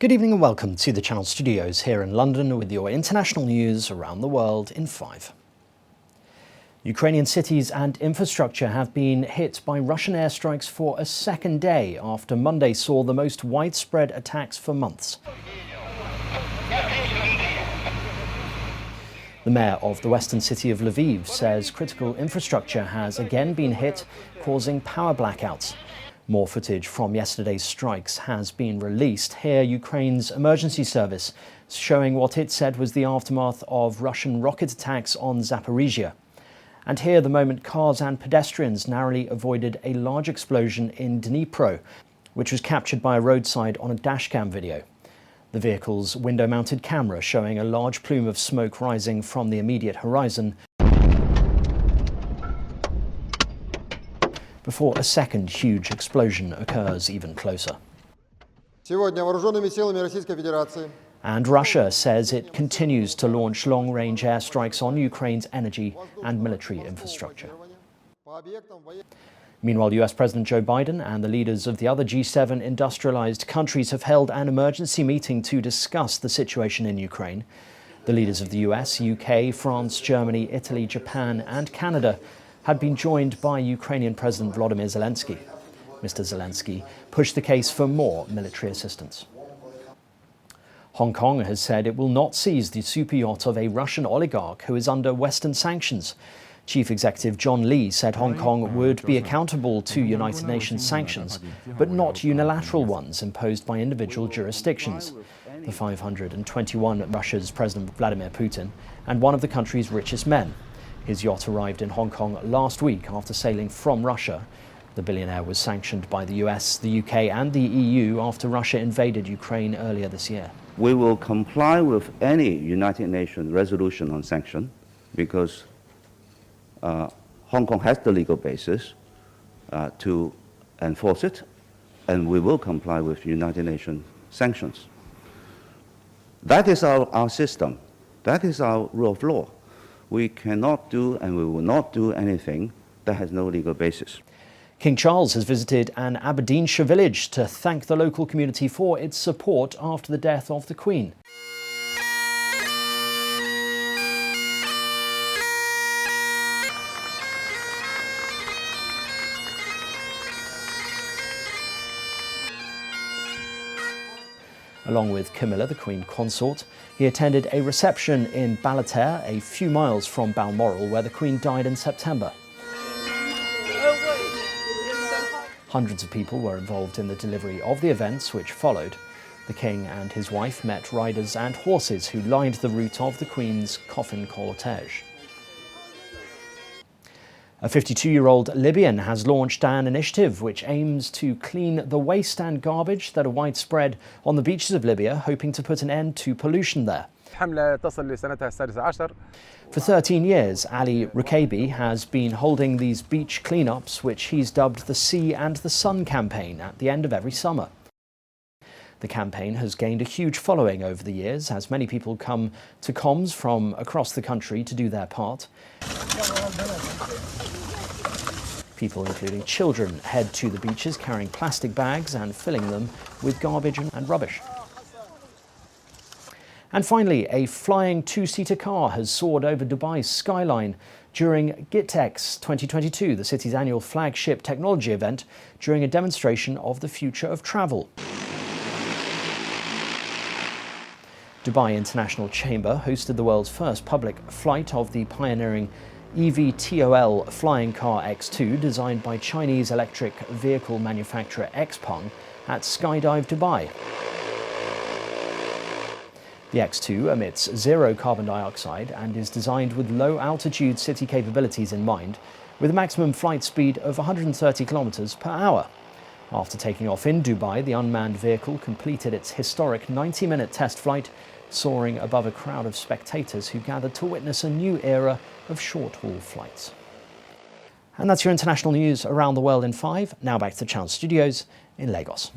Good evening and welcome to the Channel Studios here in London with your international news around the world in 5. Ukrainian cities and infrastructure have been hit by Russian airstrikes for a second day after Monday saw the most widespread attacks for months. The mayor of the western city of Lviv says critical infrastructure has again been hit, causing power blackouts. More footage from yesterday's strikes has been released. Here, Ukraine's emergency service showing what it said was the aftermath of Russian rocket attacks on Zaporizhia. And here, the moment cars and pedestrians narrowly avoided a large explosion in Dnipro, which was captured by a roadside on a dashcam video. The vehicle's window-mounted camera showing a large plume of smoke rising from the immediate horizon before a second huge explosion occurs even closer. And Russia says it continues to launch long-range airstrikes on Ukraine's energy and military infrastructure. Meanwhile, US President Joe Biden and the leaders of the other G7 industrialized countries have held an emergency meeting to discuss the situation in Ukraine. The leaders of the US, UK, France, Germany, Italy, Japan and Canada had been joined by Ukrainian President Volodymyr Zelensky. Mr. Zelensky pushed the case for more military assistance. Hong Kong has said it will not seize the super yacht of a Russian oligarch who is under Western sanctions. Chief Executive John Lee said Hong Kong would be accountable to United Nations sanctions, but not unilateral ones imposed by individual jurisdictions. The 521 Russia's President Vladimir Putin and one of the country's richest men. His yacht arrived in Hong Kong last week after sailing from Russia. The billionaire was sanctioned by the US, the UK and the EU after Russia invaded Ukraine earlier this year. We will comply with any United Nations resolution on sanction because Hong Kong has the legal basis to enforce it, and we will comply with United Nations sanctions. That is our system. That is our rule of law. We cannot do and we will not do anything that has no legal basis. King Charles has visited an Aberdeenshire village to thank the local community for its support after the death of the Queen. Along with Camilla, the Queen Consort, he attended a reception in Ballater, a few miles from Balmoral, where the Queen died in September. Hundreds of people were involved in the delivery of the events which followed. The King and his wife met riders and horses who lined the route of the Queen's coffin cortege. A 52-year-old Libyan has launched an initiative which aims to clean the waste and garbage that are widespread on the beaches of Libya, hoping to put an end to pollution there. For 13 years, Ali Rukabi has been holding these beach cleanups, which he's dubbed the Sea and the Sun campaign, at the end of every summer. The campaign has gained a huge following over the years, as many people come to comms from across the country to do their part. People, including children, head to the beaches carrying plastic bags and filling them with garbage and rubbish. And finally, a flying two-seater car has soared over Dubai's skyline during GITEX 2022, the city's annual flagship technology event, during a demonstration of the future of travel. Dubai International Chamber hosted the world's first public flight of the pioneering eVTOL flying car X2, designed by Chinese electric vehicle manufacturer XPeng at Skydive Dubai. The X2 emits zero carbon dioxide and is designed with low-altitude city capabilities in mind, with a maximum flight speed of 130 kilometers per hour. After taking off in Dubai, the unmanned vehicle completed its historic 90-minute test flight, soaring above a crowd of spectators who gathered to witness a new era of short-haul flights. And that's your international news around the world in 5. Now back to the Channel Studios in Lagos.